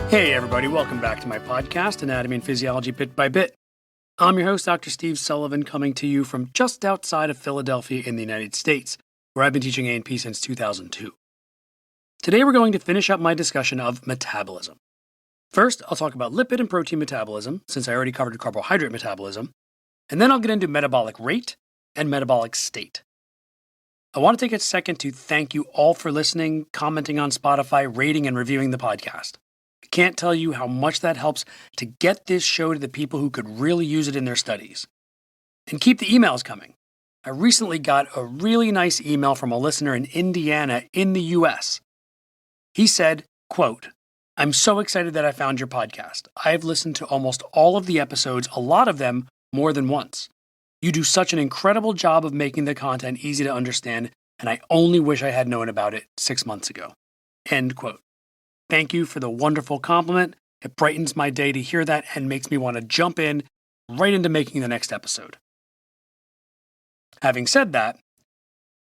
Hey everybody, welcome back to my podcast, Anatomy and Physiology Bit by Bit. I'm your host, Dr. Steve Sullivan, coming to you from just outside of Philadelphia in the United States, where I've been teaching A&P since 2002. Today we're going to finish up my discussion of metabolism. First, I'll talk about lipid and protein metabolism, since I already covered carbohydrate metabolism, and then I'll get into metabolic rate and metabolic state. I want to take a second to thank you all for listening, commenting on Spotify, rating and reviewing the podcast. I can't tell you how much that helps to get this show to the people who could really use it in their studies. And keep the emails coming. I recently got a really nice email from a listener in Indiana in the US. He said, quote, "I'm so excited that I found your podcast. I've listened to almost all of the episodes, a lot of them more than once. You do such an incredible job of making the content easy to understand, and I only wish I had known about it 6 months ago." End quote. Thank you for the wonderful compliment. It brightens my day to hear that and makes me want to jump in right into making the next episode. Having said that,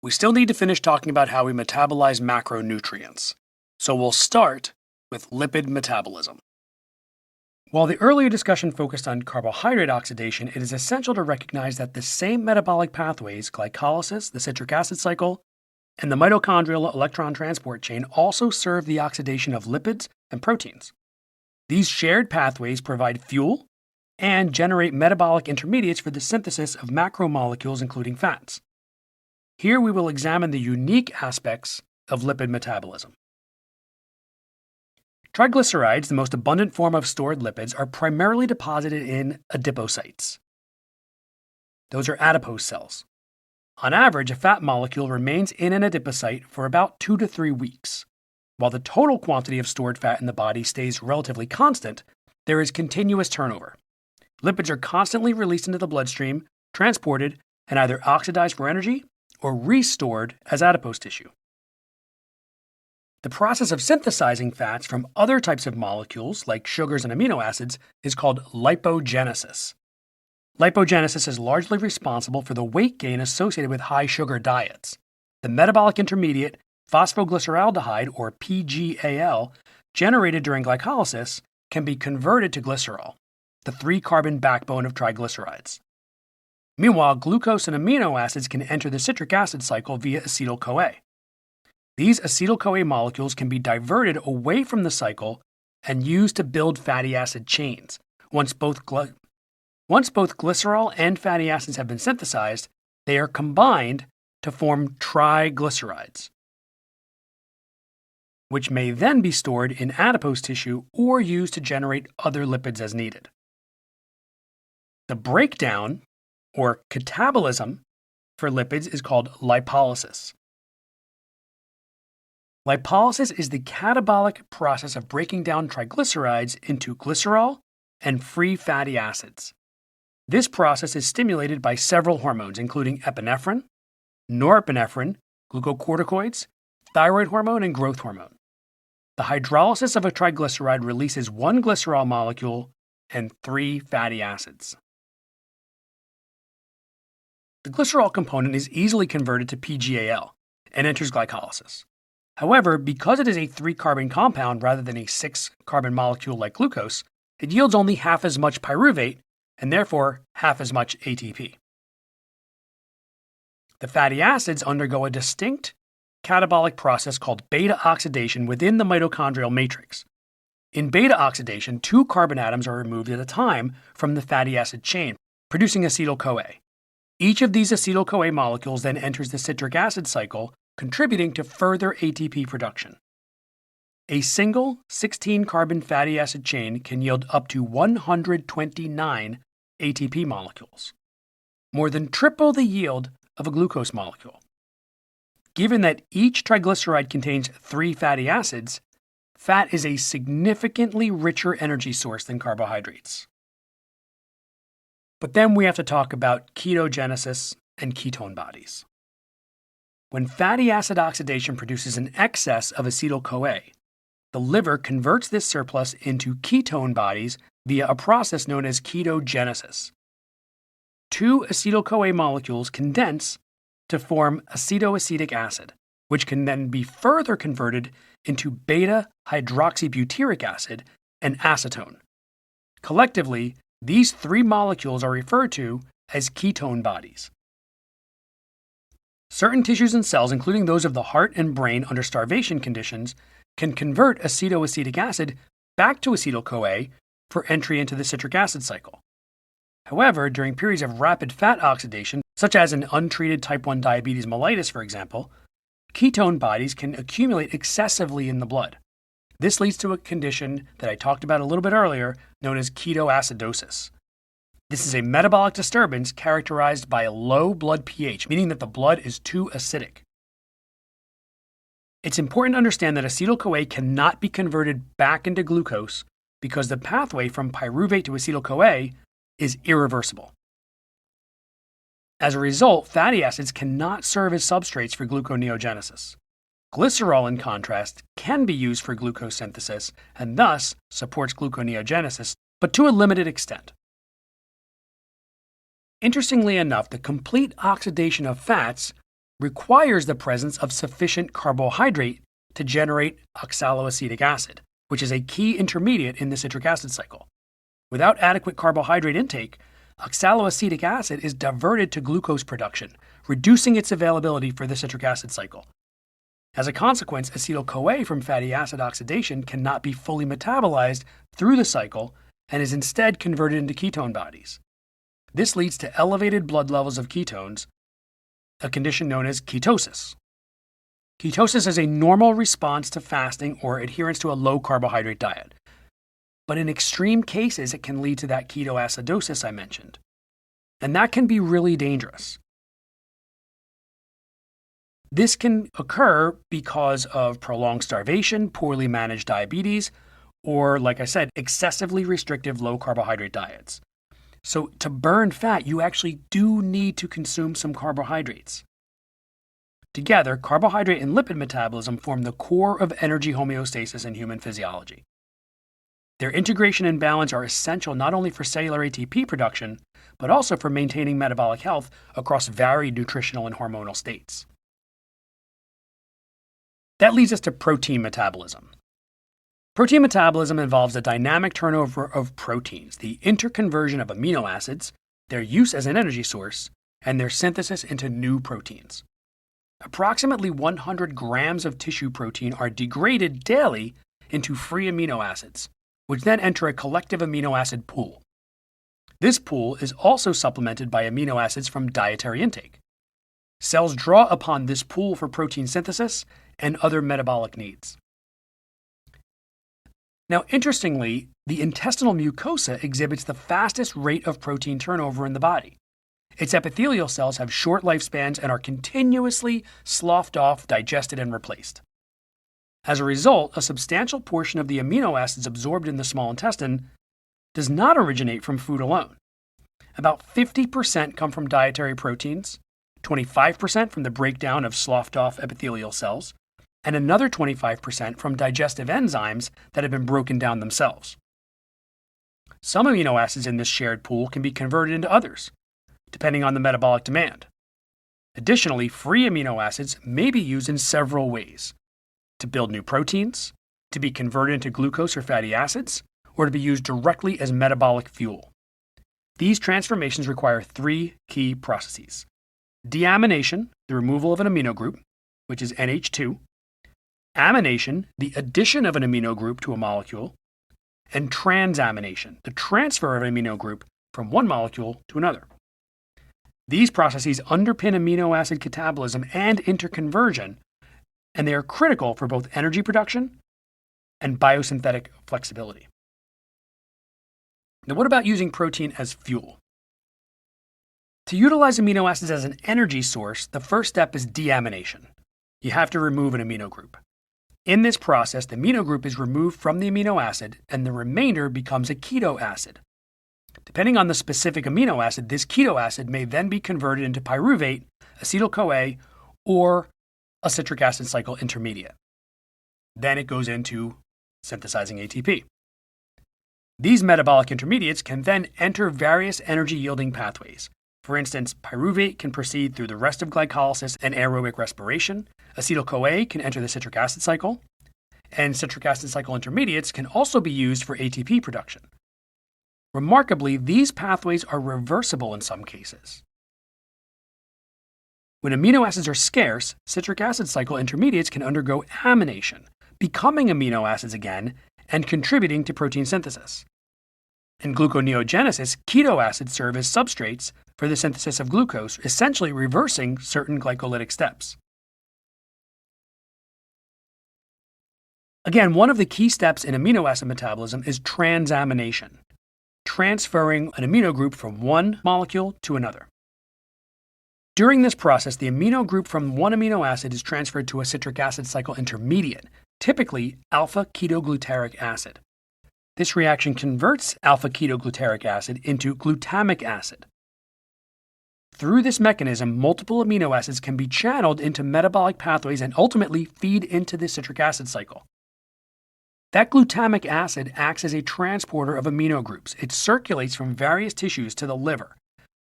we still need to finish talking about how we metabolize macronutrients. So we'll start with lipid metabolism. While the earlier discussion focused on carbohydrate oxidation, it is essential to recognize that the same metabolic pathways, glycolysis, the citric acid cycle, and the mitochondrial electron transport chain also serve the oxidation of lipids and proteins. These shared pathways provide fuel and generate metabolic intermediates for the synthesis of macromolecules, including fats. Here we will examine the unique aspects of lipid metabolism. Triglycerides, the most abundant form of stored lipids, are primarily deposited in adipocytes. Those are adipose cells. On average, a fat molecule remains in an adipocyte for about 2 to 3 weeks. While the total quantity of stored fat in the body stays relatively constant, there is continuous turnover. Lipids are constantly released into the bloodstream, transported, and either oxidized for energy or restored as adipose tissue. The process of synthesizing fats from other types of molecules, like sugars and amino acids, is called lipogenesis. Lipogenesis is largely responsible for the weight gain associated with high sugar diets. The metabolic intermediate phosphoglyceraldehyde, or PGAL, generated during glycolysis can be converted to glycerol, the 3-carbon backbone of triglycerides. Meanwhile, glucose and amino acids can enter the citric acid cycle via acetyl-CoA. These acetyl-CoA molecules can be diverted away from the cycle and used to build fatty acid chains. Once both glycerol and fatty acids have been synthesized, they are combined to form triglycerides, which may then be stored in adipose tissue or used to generate other lipids as needed. The breakdown, or catabolism, for lipids is called lipolysis. Lipolysis is the catabolic process of breaking down triglycerides into glycerol and free fatty acids. This process is stimulated by several hormones, including epinephrine, norepinephrine, glucocorticoids, thyroid hormone, and growth hormone. The hydrolysis of a triglyceride releases 1 glycerol molecule and 3 fatty acids. The glycerol component is easily converted to PGAL and enters glycolysis. However, because it is a 3-carbon compound rather than a 6-carbon molecule like glucose, it yields only half as much pyruvate and therefore half as much ATP. The fatty acids undergo a distinct catabolic process called beta oxidation within the mitochondrial matrix. In beta oxidation, 2 carbon atoms are removed at a time from the fatty acid chain, producing acetyl-CoA. Each of these acetyl-CoA molecules then enters the citric acid cycle, contributing to further ATP production. A single 16-carbon fatty acid chain can yield up to 129 ATP molecules, more than triple the yield of a glucose molecule. Given that each triglyceride contains 3 fatty acids, fat is a significantly richer energy source than carbohydrates. But then we have to talk about ketogenesis and ketone bodies. When fatty acid oxidation produces an excess of acetyl-CoA, the liver converts this surplus into ketone bodies via a process known as ketogenesis. 2 acetyl-CoA molecules condense to form acetoacetic acid, which can then be further converted into beta-hydroxybutyric acid and acetone. Collectively, these three molecules are referred to as ketone bodies. Certain tissues and cells, including those of the heart and brain under starvation conditions, can convert acetoacetic acid back to acetyl-CoA for entry into the citric acid cycle. However, during periods of rapid fat oxidation, such as in untreated type 1 diabetes mellitus, for example, ketone bodies can accumulate excessively in the blood. This leads to a condition that I talked about a little bit earlier, known as ketoacidosis. This is a metabolic disturbance characterized by a low blood pH, meaning that the blood is too acidic. It's important to understand that acetyl-CoA cannot be converted back into glucose because the pathway from pyruvate to acetyl-CoA is irreversible. As a result, fatty acids cannot serve as substrates for gluconeogenesis. Glycerol, in contrast, can be used for glucose synthesis and thus supports gluconeogenesis, but to a limited extent. Interestingly enough, the complete oxidation of fats requires the presence of sufficient carbohydrate to generate oxaloacetic acid, which is a key intermediate in the citric acid cycle. Without adequate carbohydrate intake, oxaloacetic acid is diverted to glucose production, reducing its availability for the citric acid cycle. As a consequence, acetyl-CoA from fatty acid oxidation cannot be fully metabolized through the cycle and is instead converted into ketone bodies. This leads to elevated blood levels of ketones, a condition known as ketosis. Ketosis is a normal response to fasting or adherence to a low carbohydrate diet. But in extreme cases, it can lead to that ketoacidosis I mentioned. And that can be really dangerous. This can occur because of prolonged starvation, poorly managed diabetes, or, like I said, excessively restrictive low carbohydrate diets. So to burn fat, you actually do need to consume some carbohydrates. Together, carbohydrate and lipid metabolism form the core of energy homeostasis in human physiology. Their integration and balance are essential not only for cellular ATP production, but also for maintaining metabolic health across varied nutritional and hormonal states. That leads us to protein metabolism. Protein metabolism involves the dynamic turnover of proteins, the interconversion of amino acids, their use as an energy source, and their synthesis into new proteins. Approximately 100 grams of tissue protein are degraded daily into free amino acids, which then enter a collective amino acid pool. This pool is also supplemented by amino acids from dietary intake. Cells draw upon this pool for protein synthesis and other metabolic needs. Now, interestingly, the intestinal mucosa exhibits the fastest rate of protein turnover in the body. Its epithelial cells have short lifespans and are continuously sloughed off, digested, and replaced. As a result, a substantial portion of the amino acids absorbed in the small intestine does not originate from food alone. About 50% come from dietary proteins, 25% from the breakdown of sloughed off epithelial cells, and another 25% from digestive enzymes that have been broken down themselves. Some amino acids in this shared pool can be converted into others, depending on the metabolic demand. Additionally, free amino acids may be used in several ways: to build new proteins, to be converted into glucose or fatty acids, or to be used directly as metabolic fuel. These transformations require three key processes: deamination, the removal of an amino group, which is NH2, amination, the addition of an amino group to a molecule, and transamination, the transfer of an amino group from one molecule to another. These processes underpin amino acid catabolism and interconversion, and they are critical for both energy production and biosynthetic flexibility. Now, what about using protein as fuel? To utilize amino acids as an energy source, the first step is deamination. You have to remove an amino group. In this process, the amino group is removed from the amino acid, and the remainder becomes a keto acid. Depending on the specific amino acid, this keto acid may then be converted into pyruvate, acetyl-CoA, or a citric acid cycle intermediate. Then it goes into synthesizing ATP. These metabolic intermediates can then enter various energy-yielding pathways. For instance, pyruvate can proceed through the rest of glycolysis and aerobic respiration. Acetyl-CoA can enter the citric acid cycle. and citric acid cycle intermediates can also be used for ATP production. Remarkably, these pathways are reversible in some cases. When amino acids are scarce, citric acid cycle intermediates can undergo amination, becoming amino acids again and contributing to protein synthesis. In gluconeogenesis, keto acids serve as substrates for the synthesis of glucose, essentially reversing certain glycolytic steps. Again, one of the key steps in amino acid metabolism is transamination, transferring an amino group from one molecule to another. During this process, the amino group from one amino acid is transferred to a citric acid cycle intermediate, typically alpha-ketoglutarate acid. This reaction converts alpha-ketoglutarate acid into glutamic acid. Through this mechanism, multiple amino acids can be channeled into metabolic pathways and ultimately feed into the citric acid cycle. That glutamic acid acts as a transporter of amino groups. It circulates from various tissues to the liver,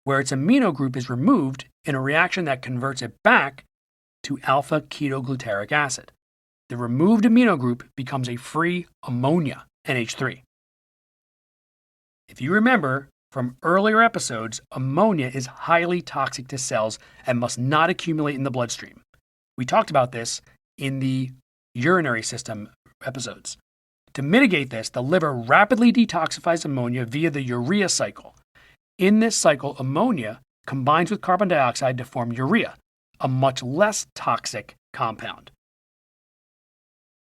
where its amino group is removed in a reaction that converts it back to alpha-ketoglutarate acid. The removed amino group becomes a free ammonia, NH3. If you remember from earlier episodes, ammonia is highly toxic to cells and must not accumulate in the bloodstream. We talked about this in the urinary system episodes. To mitigate this, the liver rapidly detoxifies ammonia via the urea cycle. In this cycle, ammonia combines with carbon dioxide to form urea, a much less toxic compound.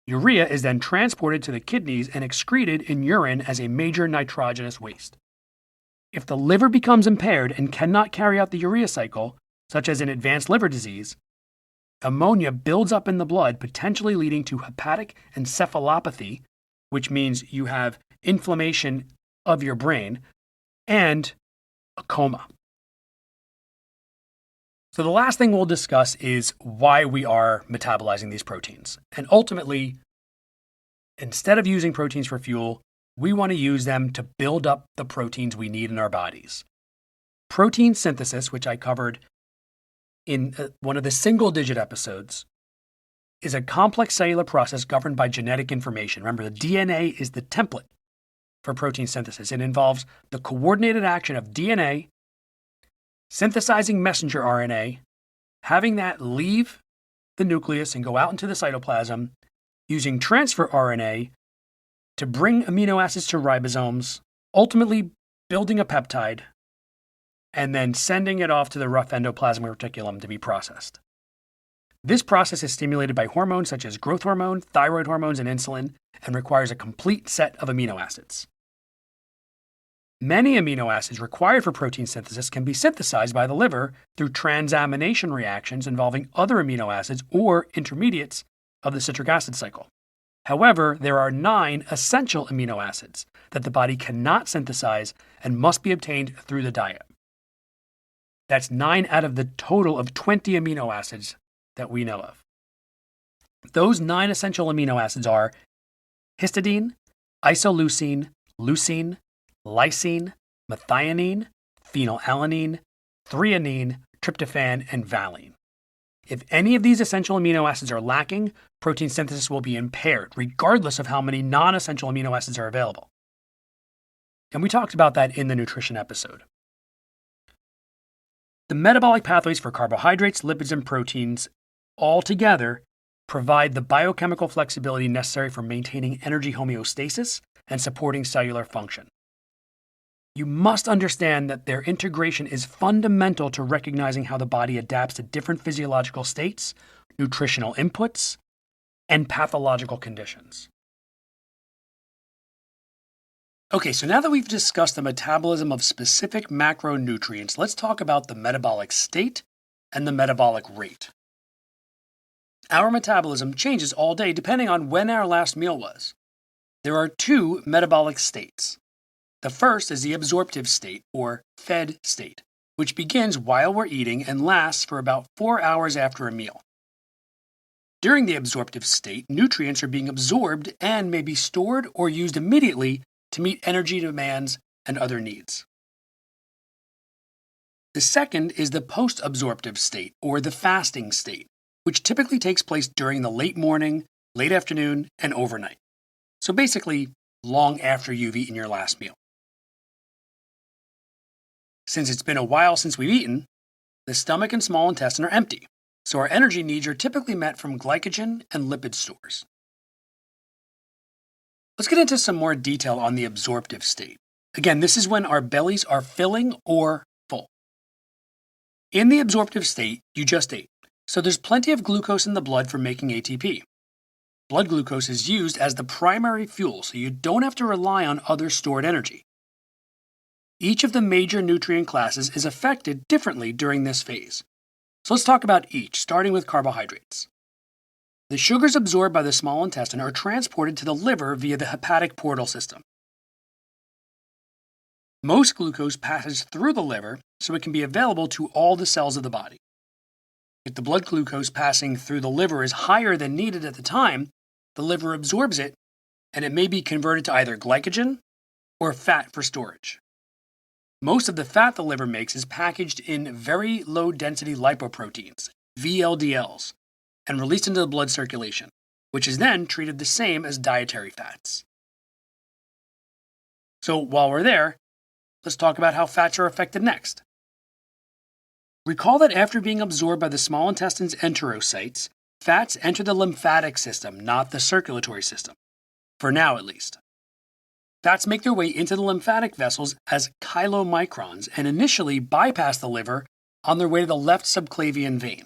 Urea is then transported to the kidneys and excreted in urine as a major nitrogenous waste. If the liver becomes impaired and cannot carry out the urea cycle, such as in advanced liver disease, ammonia builds up in the blood, potentially leading to hepatic encephalopathy, which means you have inflammation of your brain, and a coma. So the last thing we'll discuss is why we are metabolizing these proteins. And ultimately, instead of using proteins for fuel, we want to use them to build up the proteins we need in our bodies. Protein synthesis, which I covered in one of the single-digit episodes, is a complex cellular process governed by genetic information. Remember, the DNA is the template for protein synthesis. It involves the coordinated action of DNA, synthesizing messenger RNA, having that leave the nucleus and go out into the cytoplasm, using transfer RNA to bring amino acids to ribosomes, ultimately building a peptide, and then sending it off to the rough endoplasmic reticulum to be processed. This process is stimulated by hormones such as growth hormone, thyroid hormones, and insulin, and requires a complete set of amino acids. Many amino acids required for protein synthesis can be synthesized by the liver through transamination reactions involving other amino acids or intermediates of the citric acid cycle. However, there are 9 essential amino acids that the body cannot synthesize and must be obtained through the diet. That's 9 out of the total of 20 amino acids that we know of. Those 9 essential amino acids are histidine, isoleucine, leucine, lysine, methionine, phenylalanine, threonine, tryptophan, and valine. If any of these essential amino acids are lacking, protein synthesis will be impaired, regardless of how many non-essential amino acids are available. And we talked about that in the nutrition episode. The metabolic pathways for carbohydrates, lipids, and proteins all together provide the biochemical flexibility necessary for maintaining energy homeostasis and supporting cellular function. You must understand that their integration is fundamental to recognizing how the body adapts to different physiological states, nutritional inputs, and pathological conditions. Okay, so now that we've discussed the metabolism of specific macronutrients, let's talk about the metabolic state and the metabolic rate. Our metabolism changes all day depending on when our last meal was. There are 2 metabolic states. The first is the absorptive state, or fed state, which begins while we're eating and lasts for about 4 hours after a meal. During the absorptive state, nutrients are being absorbed and may be stored or used immediately to meet energy demands and other needs. The second is the post-absorptive state, or the fasting state, which typically takes place during the late morning late afternoon, and overnight. So basically, long after you've eaten your last meal. Since it's been a while since we've eaten, the stomach and small intestine are empty, so our energy needs are typically met from glycogen and lipid stores. Let's get into some more detail on the absorptive state. Again, this is when our bellies are filling or full. In the absorptive state, you just ate, so there's plenty of glucose in the blood for making ATP. Blood glucose is used as the primary fuel, so you don't have to rely on other stored energy. Each of the major nutrient classes is affected differently during this phase. So let's talk about each, starting with carbohydrates. The sugars absorbed by the small intestine are transported to the liver via the hepatic portal system. Most glucose passes through the liver, so it can be available to all the cells of the body. If the blood glucose passing through the liver is higher than needed at the time, the liver absorbs it, and it may be converted to either glycogen or fat for storage. Most of the fat the liver makes is packaged in very low-density lipoproteins, VLDLs, and released into the blood circulation, which is then treated the same as dietary fats. So while we're there, let's talk about how fats are affected next. Recall that after being absorbed by the small intestine's enterocytes, fats enter the lymphatic system, not the circulatory system, for now at least. Fats make their way into the lymphatic vessels as chylomicrons and initially bypass the liver on their way to the left subclavian vein.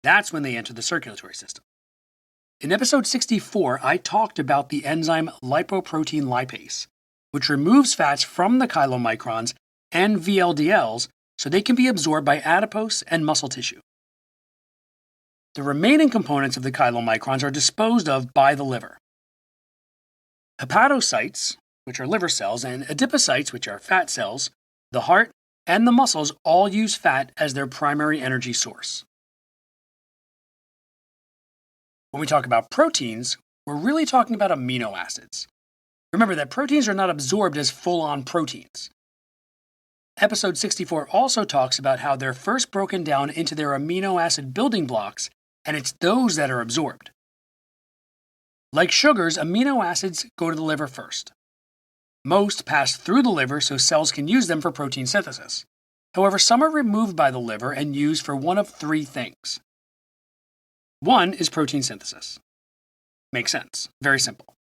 That's when they enter the circulatory system. In episode 64, I talked about the enzyme lipoprotein lipase, which removes fats from the chylomicrons and VLDLs so they can be absorbed by adipose and muscle tissue. The remaining components of the chylomicrons are disposed of by the liver. Hepatocytes, which are liver cells, and adipocytes, which are fat cells, the heart, and the muscles all use fat as their primary energy source. When we talk about proteins, we're really talking about amino acids. Remember that proteins are not absorbed as full-on proteins. Episode 64 also talks about how they're first broken down into their amino acid building blocks, and it's those that are absorbed. Like sugars, amino acids go to the liver first. Most pass through the liver so cells can use them for protein synthesis. However, some are removed by the liver and used for one of three things. One is protein synthesis. Makes sense. Very simple.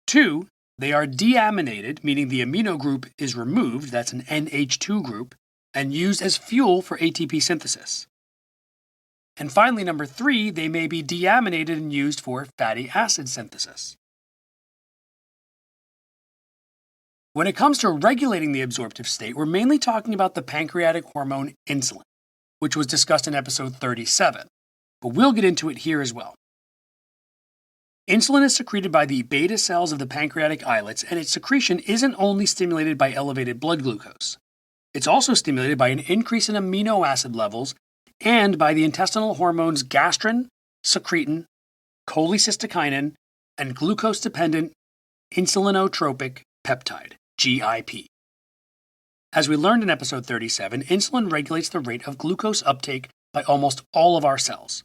Two, they are deaminated, meaning the amino group is removed, that's an NH2 group, and used as fuel for ATP synthesis. And finally, number three, they may be deaminated and used for fatty acid synthesis. When it comes to regulating the absorptive state, we're mainly talking about the pancreatic hormone insulin, which was discussed in episode 37, but we'll get into it here as well. Insulin is secreted by the beta cells of the pancreatic islets, and its secretion isn't only stimulated by elevated blood glucose. It's also stimulated by an increase in amino acid levels and by the intestinal hormones gastrin, secretin, cholecystokinin, and glucose-dependent insulinotropic peptide, GIP. As we learned in episode 37, insulin regulates the rate of glucose uptake by almost all of our cells.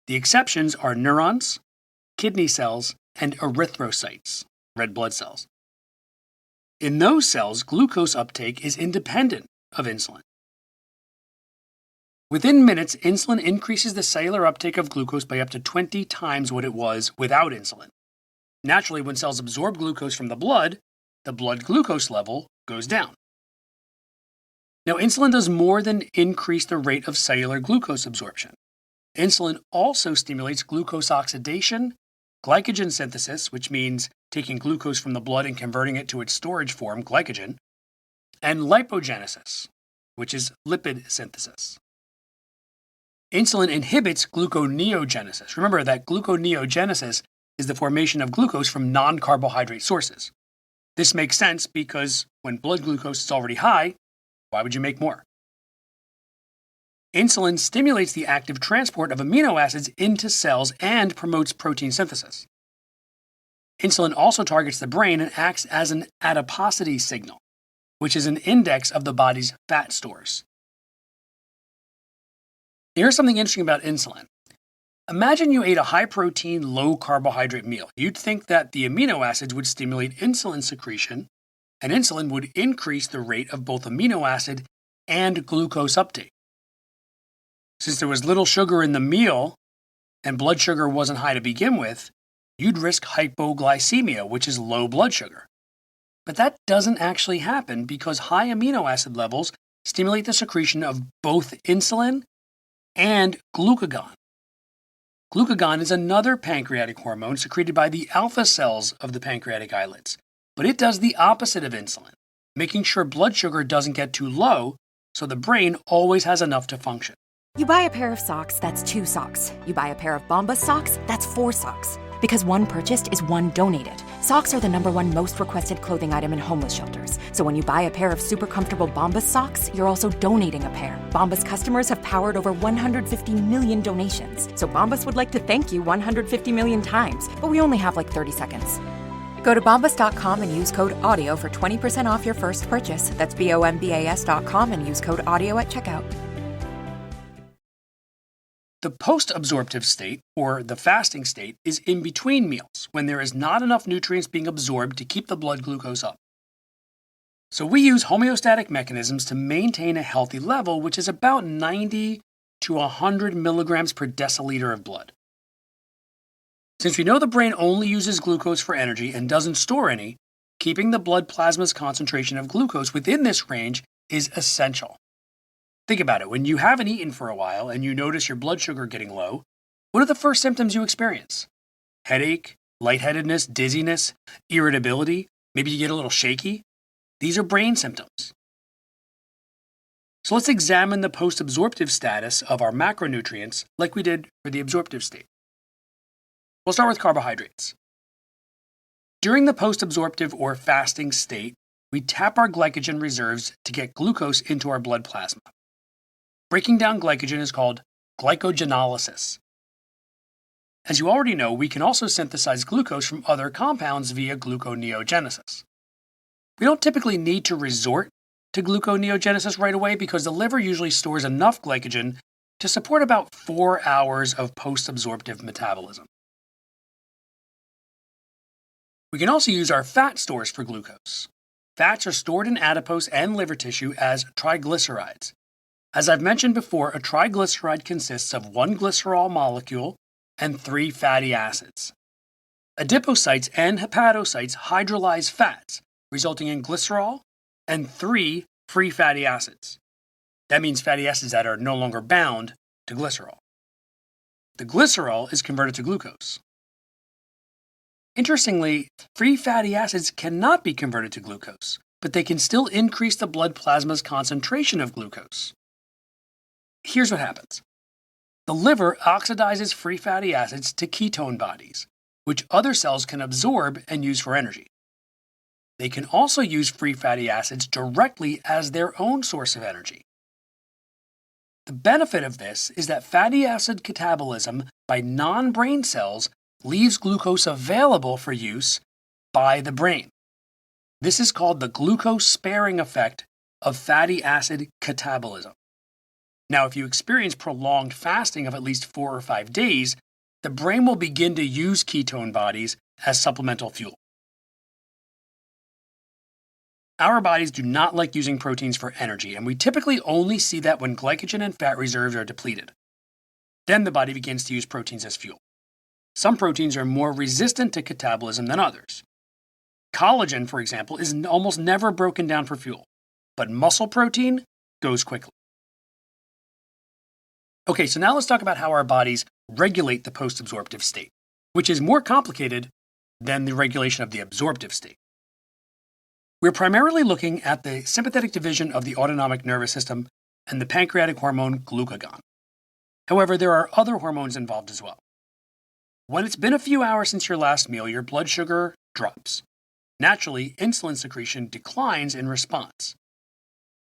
The exceptions are neurons, kidney cells, and erythrocytes, red blood cells. In those cells, glucose uptake is independent of insulin. Within minutes, insulin increases the cellular uptake of glucose by up to 20 times what it was without insulin. Naturally, when cells absorb glucose from the blood glucose level goes down. Now, insulin does more than increase the rate of cellular glucose absorption. Insulin also stimulates glucose oxidation, glycogen synthesis, which means taking glucose from the blood and converting it to its storage form, glycogen, and lipogenesis, which is lipid synthesis. Insulin inhibits gluconeogenesis. Remember that gluconeogenesis is the formation of glucose from non-carbohydrate sources. This makes sense because when blood glucose is already high, why would you make more? Insulin stimulates the active transport of amino acids into cells and promotes protein synthesis. Insulin also targets the brain and acts as an adiposity signal, which is an index of the body's fat stores. Here's something interesting about insulin. Imagine you ate a high-protein, low-carbohydrate meal. You'd think that the amino acids would stimulate insulin secretion, and insulin would increase the rate of both amino acid and glucose uptake. Since there was little sugar in the meal, and blood sugar wasn't high to begin with, you'd risk hypoglycemia, which is low blood sugar. But that doesn't actually happen because high amino acid levels stimulate the secretion of both insulin and glucagon. Glucagon is another pancreatic hormone secreted by the alpha cells of the pancreatic islets, but it does the opposite of insulin, making sure blood sugar doesn't get too low so the brain always has enough to function. You buy a pair of socks, that's 2 socks. You buy a pair of Bombas socks, that's 4 socks. Because one purchased is one donated. Socks are the #1 most requested clothing item in homeless shelters. So when you buy a pair of super comfortable Bombas socks, you're also donating a pair. Bombas customers have powered over 150 million donations. So Bombas would like to thank you 150 million times. But we only have like 30 seconds. Go to bombas.com and use code AUDIO for 20% off your first purchase. That's BOMBAS.com and use code AUDIO at checkout. The post-absorptive state, or the fasting state, is in between meals, when there is not enough nutrients being absorbed to keep the blood glucose up. So we use homeostatic mechanisms to maintain a healthy level, which is about 90 to 100 milligrams per deciliter of blood. Since we know the brain only uses glucose for energy and doesn't store any, keeping the blood plasma's concentration of glucose within this range is essential. Think about it. When you haven't eaten for a while and you notice your blood sugar getting low, what are the first symptoms you experience? Headache, lightheadedness, dizziness, irritability, maybe you get a little shaky. These are brain symptoms. So let's examine the post-absorptive status of our macronutrients like we did for the absorptive state. We'll start with carbohydrates. During the post-absorptive or fasting state, we tap our glycogen reserves to get glucose into our blood plasma. Breaking down glycogen is called glycogenolysis. As you already know, we can also synthesize glucose from other compounds via gluconeogenesis. We don't typically need to resort to gluconeogenesis right away because the liver usually stores enough glycogen to support about 4 hours of post-absorptive metabolism. We can also use our fat stores for glucose. Fats are stored in adipose and liver tissue as triglycerides. As I've mentioned before, a triglyceride consists of 1 glycerol molecule and 3 fatty acids. Adipocytes and hepatocytes hydrolyze fats, resulting in glycerol and 3 free fatty acids. That means fatty acids that are no longer bound to glycerol. The glycerol is converted to glucose. Interestingly, free fatty acids cannot be converted to glucose, but they can still increase the blood plasma's concentration of glucose. Here's what happens. The liver oxidizes free fatty acids to ketone bodies, which other cells can absorb and use for energy. They can also use free fatty acids directly as their own source of energy. The benefit of this is that fatty acid catabolism by non-brain cells leaves glucose available for use by the brain. This is called the glucose-sparing effect of fatty acid catabolism. Now, if you experience prolonged fasting of at least 4 or 5 days, the brain will begin to use ketone bodies as supplemental fuel. Our bodies do not like using proteins for energy, and we typically only see that when glycogen and fat reserves are depleted. Then the body begins to use proteins as fuel. Some proteins are more resistant to catabolism than others. Collagen, for example, is almost never broken down for fuel, but muscle protein goes quickly. Okay, so now let's talk about how our bodies regulate the post-absorptive state, which is more complicated than the regulation of the absorptive state. We're primarily looking at the sympathetic division of the autonomic nervous system and the pancreatic hormone glucagon. However, there are other hormones involved as well. When it's been a few hours since your last meal, your blood sugar drops. Naturally, insulin secretion declines in response.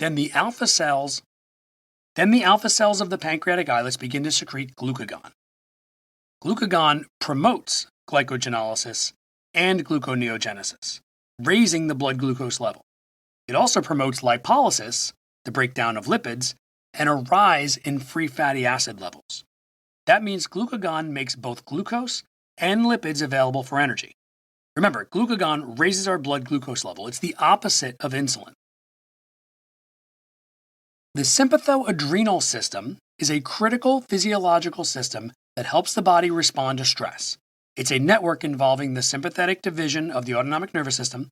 Then the alpha cells of the pancreatic islets begin to secrete glucagon. Glucagon promotes glycogenolysis and gluconeogenesis, raising the blood glucose level. It also promotes lipolysis, the breakdown of lipids, and a rise in free fatty acid levels. That means glucagon makes both glucose and lipids available for energy. Remember, glucagon raises our blood glucose level. It's the opposite of insulin. The sympathoadrenal system is a critical physiological system that helps the body respond to stress. It's a network involving the sympathetic division of the autonomic nervous system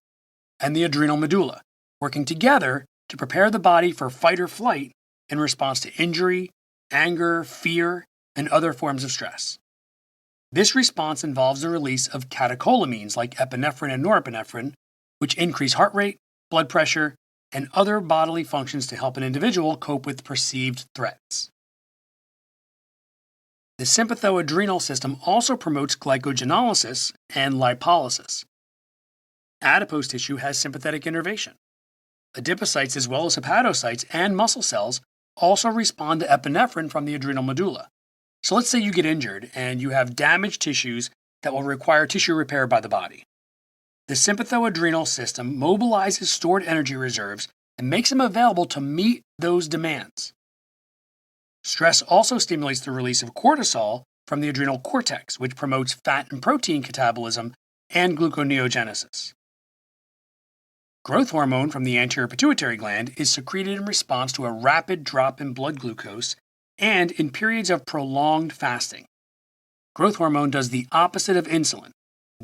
and the adrenal medulla, working together to prepare the body for fight or flight in response to injury, anger, fear, and other forms of stress. This response involves the release of catecholamines like epinephrine and norepinephrine, which increase heart rate, blood pressure, and other bodily functions to help an individual cope with perceived threats. The sympathoadrenal system also promotes glycogenolysis and lipolysis. Adipose tissue has sympathetic innervation. Adipocytes as well as hepatocytes and muscle cells also respond to epinephrine from the adrenal medulla. So let's say you get injured and you have damaged tissues that will require tissue repair by the body. The sympathoadrenal system mobilizes stored energy reserves and makes them available to meet those demands. Stress also stimulates the release of cortisol from the adrenal cortex, which promotes fat and protein catabolism and gluconeogenesis. Growth hormone from the anterior pituitary gland is secreted in response to a rapid drop in blood glucose and in periods of prolonged fasting. Growth hormone does the opposite of insulin,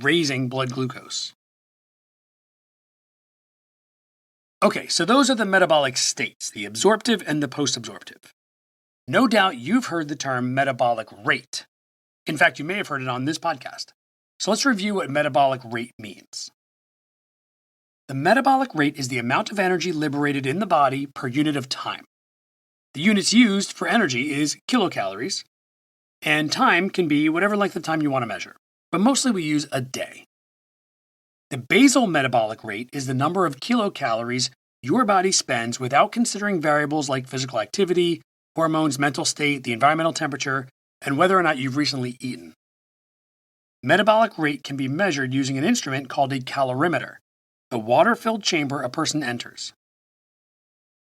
raising blood glucose. Okay, so those are the metabolic states, the absorptive and the post-absorptive. No doubt you've heard the term metabolic rate. In fact, you may have heard it on this podcast. So let's review what metabolic rate means. The metabolic rate is the amount of energy liberated in the body per unit of time. The units used for energy is kilocalories, and time can be whatever length of time you want to measure, but mostly we use a day. The basal metabolic rate is the number of kilocalories your body spends without considering variables like physical activity, hormones, mental state, the environmental temperature, and whether or not you've recently eaten. Metabolic rate can be measured using an instrument called a calorimeter, the water-filled chamber a person enters.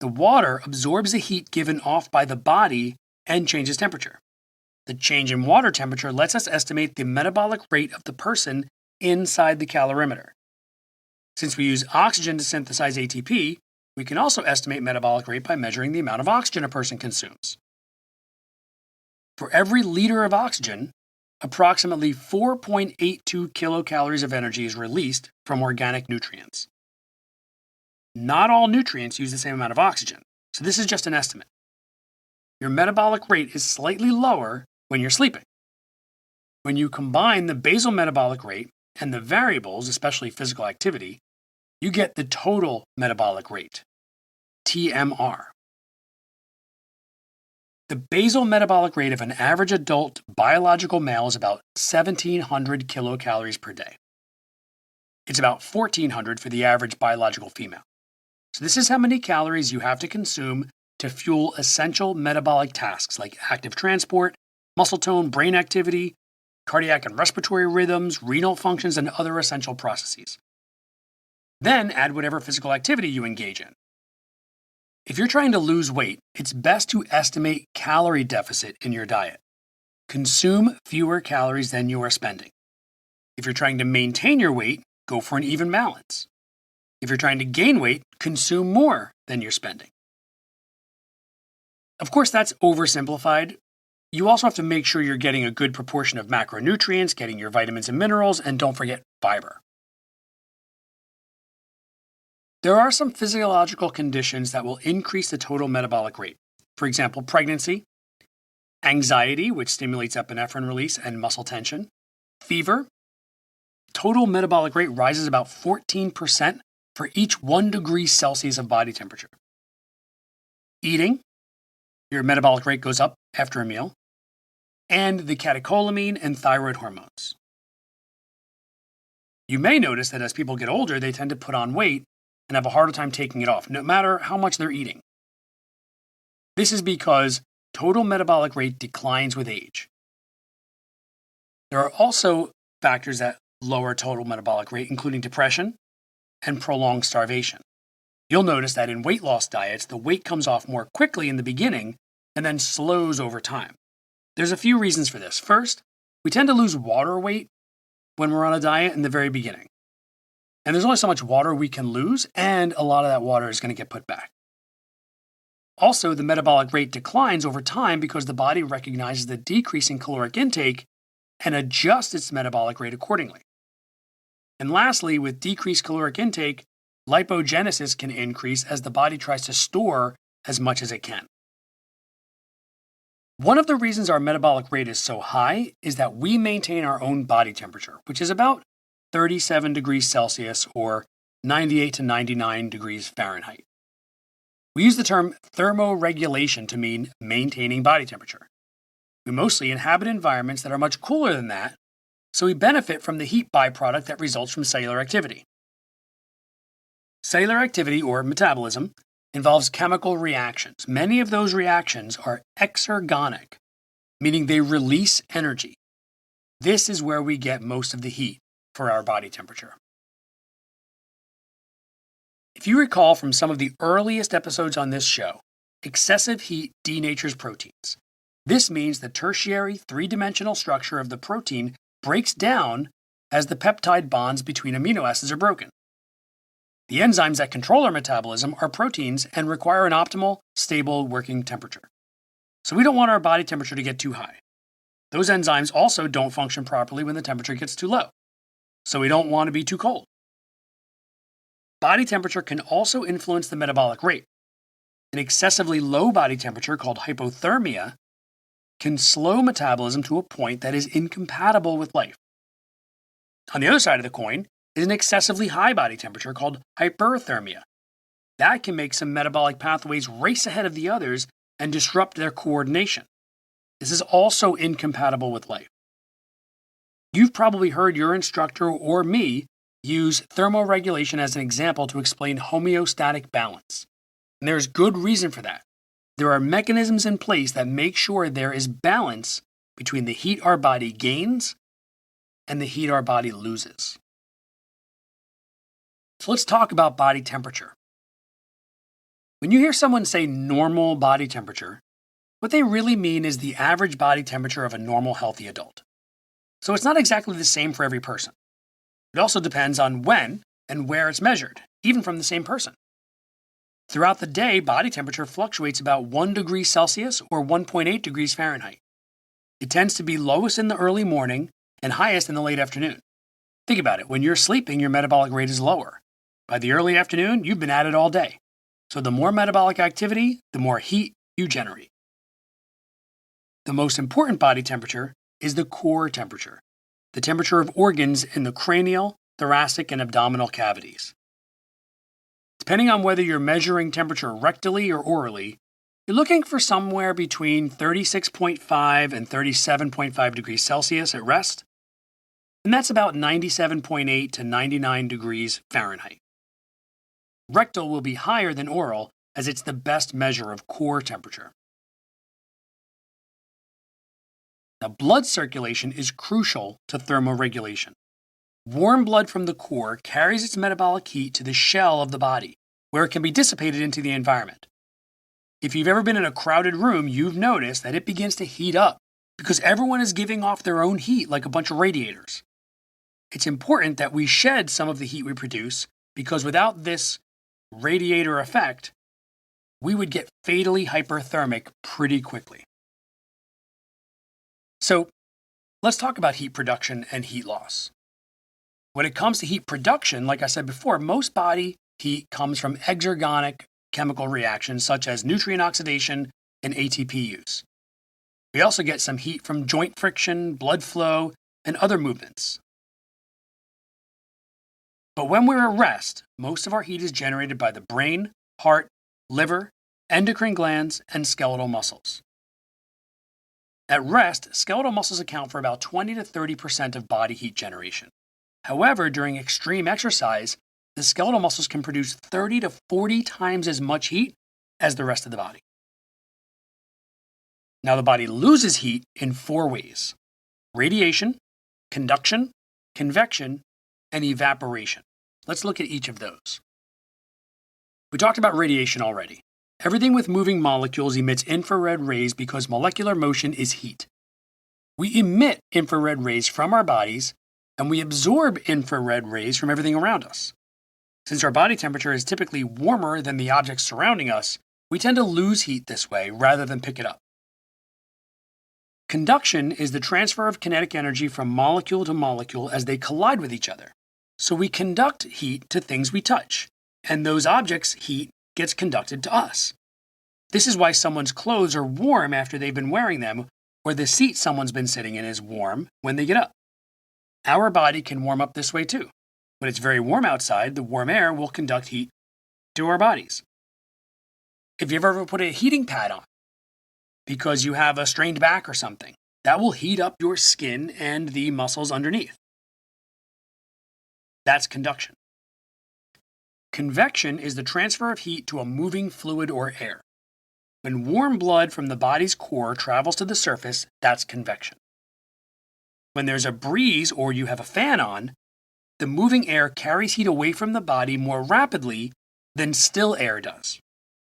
The water absorbs the heat given off by the body and changes temperature. The change in water temperature lets us estimate the metabolic rate of the person inside the calorimeter. Since we use oxygen to synthesize ATP, we can also estimate metabolic rate by measuring the amount of oxygen a person consumes. For every liter of oxygen, approximately 4.82 kilocalories of energy is released from organic nutrients. Not all nutrients use the same amount of oxygen, so this is just an estimate. Your metabolic rate is slightly lower when you're sleeping. When you combine the basal metabolic rate and the variables, especially physical activity, you get the total metabolic rate, TMR. The basal metabolic rate of an average adult biological male is about 1,700 kilocalories per day. It's about 1,400 for the average biological female. So this is how many calories you have to consume to fuel essential metabolic tasks like active transport, muscle tone, brain activity, cardiac and respiratory rhythms, renal functions, and other essential processes. Then add whatever physical activity you engage in. If you're trying to lose weight, it's best to estimate calorie deficit in your diet. Consume fewer calories than you are spending. If you're trying to maintain your weight, go for an even balance. If you're trying to gain weight, consume more than you're spending. Of course, that's oversimplified. You also have to make sure you're getting a good proportion of macronutrients, getting your vitamins and minerals, and don't forget fiber. There are some physiological conditions that will increase the total metabolic rate. For example, pregnancy, anxiety, which stimulates epinephrine release and muscle tension, fever. Total metabolic rate rises about 14% for each 1 degree Celsius of body temperature. Eating, your metabolic rate goes up after a meal, and the catecholamine and thyroid hormones. You may notice that as people get older, they tend to put on weight and have a harder time taking it off, no matter how much they're eating. This is because total metabolic rate declines with age. There are also factors that lower total metabolic rate, including depression and prolonged starvation. You'll notice that in weight loss diets, the weight comes off more quickly in the beginning and then slows over time. There's a few reasons for this. First, we tend to lose water weight when we're on a diet in the very beginning. And there's only so much water we can lose, and a lot of that water is going to get put back. Also, the metabolic rate declines over time because the body recognizes the decrease in caloric intake and adjusts its metabolic rate accordingly. And lastly, with decreased caloric intake, lipogenesis can increase as the body tries to store as much as it can. One of the reasons our metabolic rate is so high is that we maintain our own body temperature, which is about 37 degrees Celsius or 98 to 99 degrees Fahrenheit. We use the term thermoregulation to mean maintaining body temperature. We mostly inhabit environments that are much cooler than that, so we benefit from the heat byproduct that results from cellular activity. Cellular activity, or metabolism, involves chemical reactions. Many of those reactions are exergonic, meaning they release energy. This is where we get most of the heat for our body temperature. If you recall from some of the earliest episodes on this show, excessive heat denatures proteins. This means the tertiary three-dimensional structure of the protein breaks down as the peptide bonds between amino acids are broken. The enzymes that control our metabolism are proteins and require an optimal, stable working temperature. So we don't want our body temperature to get too high. Those enzymes also don't function properly when the temperature gets too low. So we don't want to be too cold. Body temperature can also influence the metabolic rate. An excessively low body temperature, called hypothermia, can slow metabolism to a point that is incompatible with life. On the other side of the coin is an excessively high body temperature called hyperthermia. That can make some metabolic pathways race ahead of the others and disrupt their coordination. This is also incompatible with life. You've probably heard your instructor or me use thermoregulation as an example to explain homeostatic balance. And there's good reason for that. There are mechanisms in place that make sure there is balance between the heat our body gains and the heat our body loses. So let's talk about body temperature. When you hear someone say normal body temperature, what they really mean is the average body temperature of a normal, healthy adult. So it's not exactly the same for every person. It also depends on when and where it's measured, even from the same person. Throughout the day, body temperature fluctuates about 1 degree Celsius or 1.8 degrees Fahrenheit. It tends to be lowest in the early morning and highest in the late afternoon. Think about it. When you're sleeping, your metabolic rate is lower. By the early afternoon, you've been at it all day. So the more metabolic activity, the more heat you generate. The most important body temperature is the core temperature, the temperature of organs in the cranial, thoracic, and abdominal cavities. Depending on whether you're measuring temperature rectally or orally, you're looking for somewhere between 36.5 and 37.5 degrees Celsius at rest, and that's about 97.8 to 99 degrees Fahrenheit. Rectal will be higher than oral as it's the best measure of core temperature. Now, blood circulation is crucial to thermoregulation. Warm blood from the core carries its metabolic heat to the shell of the body, where it can be dissipated into the environment. If you've ever been in a crowded room, you've noticed that it begins to heat up because everyone is giving off their own heat like a bunch of radiators. It's important that we shed some of the heat we produce because without this radiator effect, we would get fatally hyperthermic pretty quickly. So let's talk about heat production and heat loss. When it comes to heat production, like I said before, most body heat comes from exergonic chemical reactions such as nutrient oxidation and ATP use. We also get some heat from joint friction, blood flow, and other movements. But when we're at rest, most of our heat is generated by the brain, heart, liver, endocrine glands, and skeletal muscles. At rest, skeletal muscles account for about 20 to 30% of body heat generation. However, during extreme exercise, the skeletal muscles can produce 30 to 40 times as much heat as the rest of the body. Now, the body loses heat in 4 ways: radiation, conduction, convection, and evaporation. Let's look at each of those. We talked about radiation already. Everything with moving molecules emits infrared rays because molecular motion is heat. We emit infrared rays from our bodies, and we absorb infrared rays from everything around us. Since our body temperature is typically warmer than the objects surrounding us, we tend to lose heat this way rather than pick it up. Conduction is the transfer of kinetic energy from molecule to molecule as they collide with each other. So we conduct heat to things we touch, and those objects' heat gets conducted to us. This is why someone's clothes are warm after they've been wearing them, or the seat someone's been sitting in is warm when they get up. Our body can warm up this way too. When it's very warm outside, the warm air will conduct heat to our bodies. If you've ever put a heating pad on because you have a strained back or something, that will heat up your skin and the muscles underneath. That's conduction. Convection is the transfer of heat to a moving fluid or air. When warm blood from the body's core travels to the surface, that's convection. When there's a breeze or you have a fan on, the moving air carries heat away from the body more rapidly than still air does.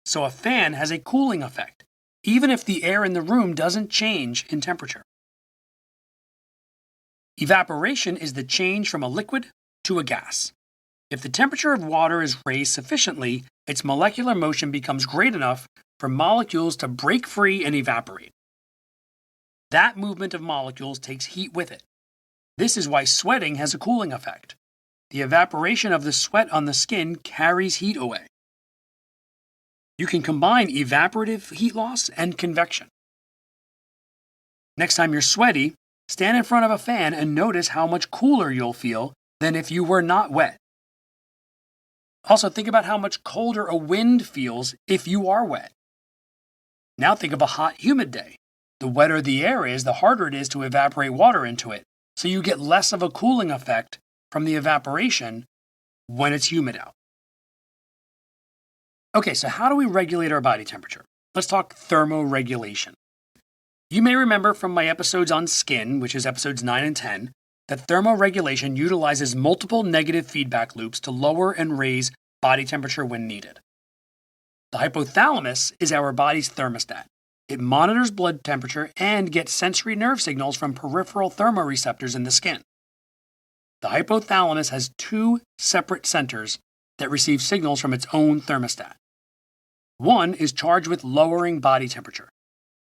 So a fan has a cooling effect, even if the air in the room doesn't change in temperature. Evaporation is the change from a liquid to a gas. If the temperature of water is raised sufficiently, its molecular motion becomes great enough for molecules to break free and evaporate. That movement of molecules takes heat with it. This is why sweating has a cooling effect. The evaporation of the sweat on the skin carries heat away. You can combine evaporative heat loss and convection. Next time you're sweaty, stand in front of a fan and notice how much cooler you'll feel than if you were not wet. Also, think about how much colder a wind feels if you are wet. Now think of a hot, humid day. The wetter the air is, the harder it is to evaporate water into it, so you get less of a cooling effect from the evaporation when it's humid out. Okay, so how do we regulate our body temperature? Let's talk thermoregulation. You may remember from my episodes on skin, which is episodes 9 and 10, that thermoregulation utilizes multiple negative feedback loops to lower and raise body temperature when needed. The hypothalamus is our body's thermostat. It monitors blood temperature and gets sensory nerve signals from peripheral thermoreceptors in the skin. The hypothalamus has two separate centers that receive signals from its own thermostat. One is charged with lowering body temperature.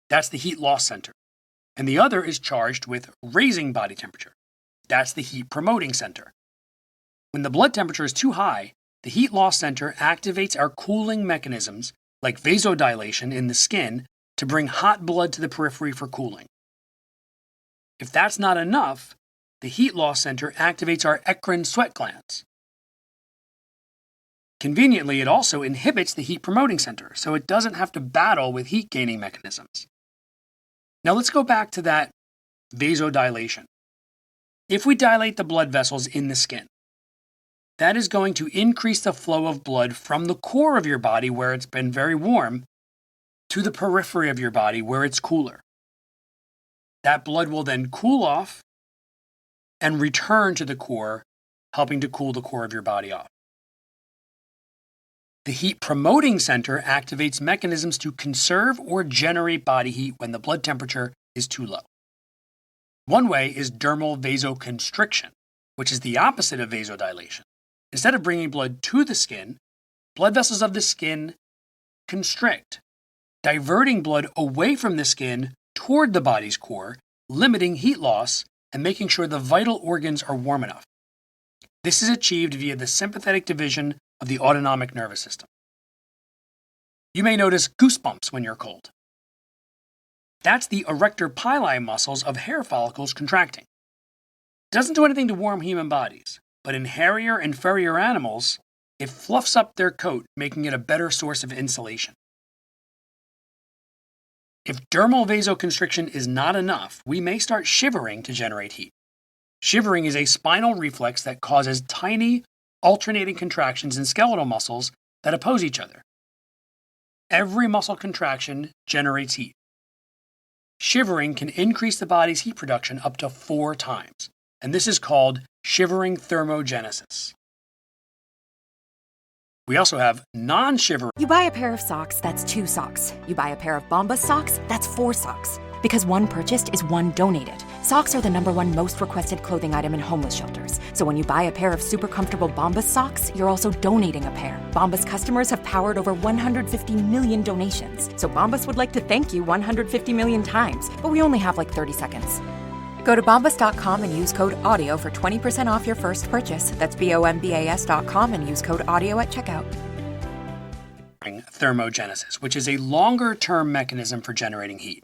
That's the heat loss center. And the other is charged with raising body temperature. That's the heat promoting center. When the blood temperature is too high, the heat loss center activates our cooling mechanisms, like vasodilation in the skin, to bring hot blood to the periphery for cooling. If that's not enough, the heat loss center activates our eccrine sweat glands. Conveniently, it also inhibits the heat promoting center, so it doesn't have to battle with heat gaining mechanisms. Now let's go back to that vasodilation. If we dilate the blood vessels in the skin, that is going to increase the flow of blood from the core of your body, where it's been very warm, to the periphery of your body, where it's cooler. That blood will then cool off and return to the core, helping to cool the core of your body off. The heat promoting center activates mechanisms to conserve or generate body heat when the blood temperature is too low. One way is dermal vasoconstriction, which is the opposite of vasodilation. Instead of bringing blood to the skin, blood vessels of the skin constrict, diverting blood away from the skin toward the body's core, limiting heat loss and making sure the vital organs are warm enough. This is achieved via the sympathetic division of the autonomic nervous system. You may notice goosebumps when you're cold. That's the erector pili muscles of hair follicles contracting. It doesn't do anything to warm human bodies, but in hairier and furrier animals, it fluffs up their coat, making it a better source of insulation. If dermal vasoconstriction is not enough, we may start shivering to generate heat. Shivering is a spinal reflex that causes tiny, alternating contractions in skeletal muscles that oppose each other. Every muscle contraction generates heat. Shivering can increase the body's heat production up to 4 times, and this is called shivering thermogenesis. We also have non-shivering. You buy a pair of socks, that's 2 socks. You buy a pair of Bombas socks, that's 4 socks. Because one purchased is one donated. Socks are the #1 most requested clothing item in homeless shelters. So when you buy a pair of super comfortable Bombas socks, you're also donating a pair. Bombas customers have powered over 150 million donations. So Bombas would like to thank you 150 million times. But we only have like 30 seconds. Go to bombas.com and use code AUDIO for 20% off your first purchase. That's BOMBAS.com and use code AUDIO at checkout. Thermogenesis, which is a longer-term mechanism for generating heat.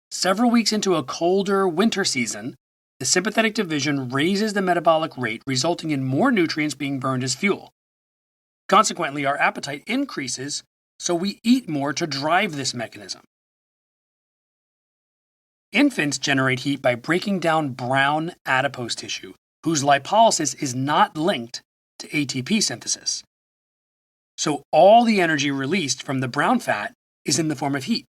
Several weeks into a colder winter season, the sympathetic division raises the metabolic rate, resulting in more nutrients being burned as fuel. Consequently, our appetite increases, so we eat more to drive this mechanism. Infants generate heat by breaking down brown adipose tissue, whose lipolysis is not linked to ATP synthesis. So all the energy released from the brown fat is in the form of heat.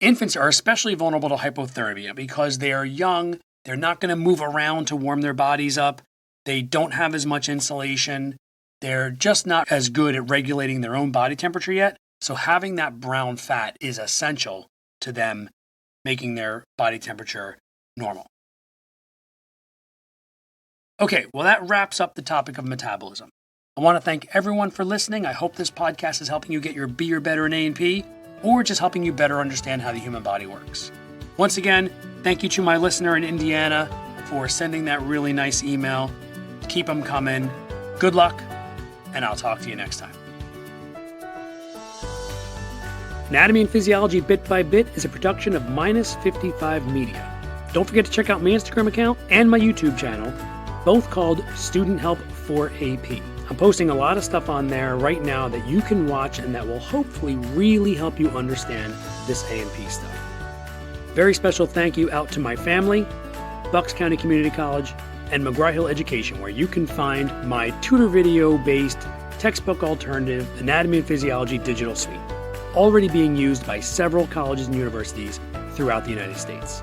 Infants are especially vulnerable to hypothermia because they are young, they're not going to move around to warm their bodies up, they don't have as much insulation, they're just not as good at regulating their own body temperature yet, so having that brown fat is essential to them making their body temperature normal. Okay, well that wraps up the topic of metabolism. I want to thank everyone for listening. I hope this podcast is helping you get your B or better in A&P, or just helping you better understand how the human body works. Once again, thank you to my listener in Indiana for sending that really nice email. Keep them coming. Good luck, and I'll talk to you next time. Anatomy and Physiology Bit by Bit is a production of Minus 55 Media. Don't forget to check out my Instagram account and my YouTube channel, both called Student Help for AP. I'm posting a lot of stuff on there right now that you can watch and that will hopefully really help you understand this A&P stuff. Very special thank you out to my family, Bucks County Community College, and McGraw-Hill Education, where you can find my tutor video-based textbook alternative Anatomy and Physiology digital suite, already being used by several colleges and universities throughout the United States.